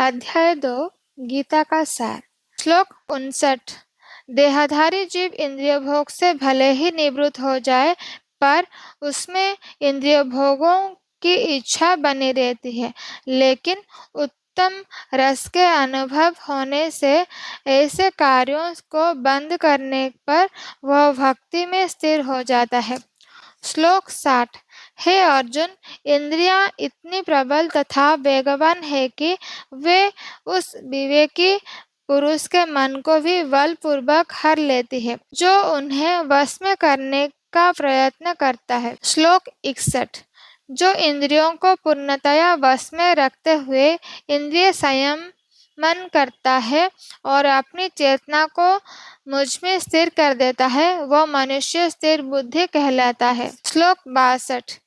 अध्याय 2 गीता का सार। श्लोक 59। देहधारी जीव इंद्रिय भोग से भले ही निवृत्त हो जाए, पर उसमें इंद्रिय भोगों की इच्छा बनी रहती है। लेकिन उत्तम रस के अनुभव होने से ऐसे कार्यों को बंद करने पर वह भक्ति में स्थिर हो जाता है। श्लोक 60। हे अर्जुन, इंद्रियां इतनी प्रबल तथा वेगवान है कि वे उस विवेकी पुरुष के मन को भी बलपूर्वक हर लेती है जो उन्हें वश में करने का प्रयत्न करता है। श्लोक 61। जो इंद्रियों को पूर्णतया वश में रखते हुए इंद्रिय संयमन करता है और अपनी चेतना को मुझ में स्थिर कर देता है, वह मनुष्य स्थिर बुद्धि कहलाता है। श्लोक 62।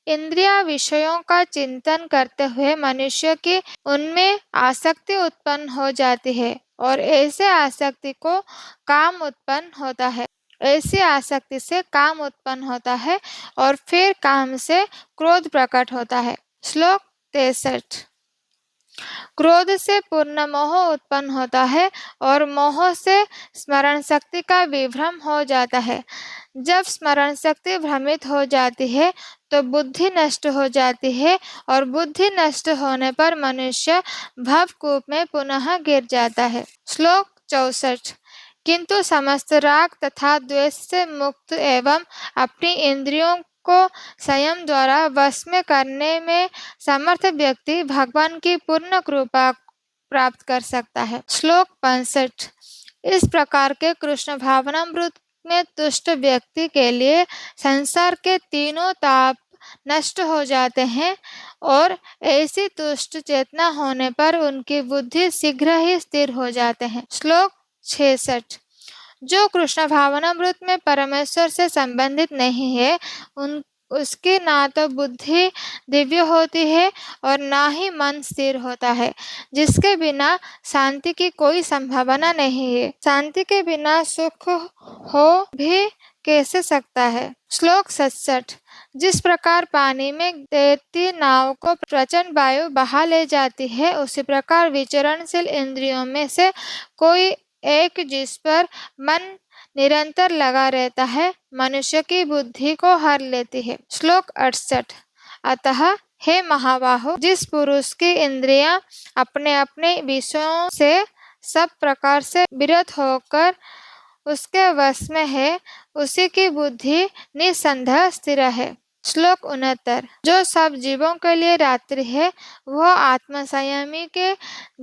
इंद्रिया विषयों का चिंतन करते हुए मनुष्य की उनमें आसक्ति उत्पन्न हो जाती है और ऐसे आसक्ति को काम उत्पन्न होता है। ऐसी आसक्ति से काम उत्पन्न होता है और फिर काम से क्रोध प्रकट होता है। श्लोक 63। क्रोध से पूर्ण मोह उत्पन्न होता है और मोह से स्मरण शक्ति का विभ्रम हो जाता है। जब स्मरण शक्ति भ्रमित हो जाती है तो बुद्धि नष्ट हो जाती है और बुद्धि नष्ट होने पर मनुष्य भवकूप में पुनः गिर जाता है। श्लोक 64। किंतु समस्त राग तथा द्वेष से मुक्त एवं अपनी इंद्रियों को संयम द्वारा वश में करने में समर्थ व्यक्ति भगवान की पूर्ण कृपा प्राप्त कर सकता है। श्लोक 65। इस प्रकार के कृष्ण भावनामृत में तुष्ट व्यक्ति के लिए संसार के तीनों ताप नष्ट हो जाते हैं और ऐसी तुष्ट चेतना होने पर उनकी बुद्धि शीघ्र ही स्थिर हो जाते हैं। श्लोक 66। जो कृष्ण भावनामृत में परमेश्वर से संबंधित नहीं है, उसकी ना तो बुद्धि दिव्य होती है और ना ही मन स्थिर होता है, जिसके बिना शांति की कोई संभावना नहीं है। शांति के बिना सुख हो भी कैसे सकता है। श्लोक 67। जिस प्रकार पानी में तैरती नाव को प्रचंड वायु बहा ले जाती है, उसी प्रकार विचरणशील इंद्रियों में से कोई एक जिस पर मन निरंतर लगा रहता है, मनुष्य की बुद्धि को हर लेती है। श्लोक 68। अतः हे महाबाहो, जिस पुरुष की इंद्रियां अपने अपने विषयों से सब प्रकार से विरत होकर उसके वश में है, उसी की बुद्धि निसंदेह स्थिर है। श्लोक 69। जो सब जीवों के लिए रात्रि है, वह आत्मसंयमी के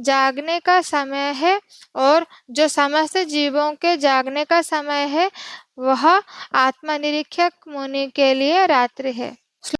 जागने का समय है, और जो समस्त जीवों के जागने का समय है, वह आत्मनिरीक्षक मुनि के लिए रात्रि है।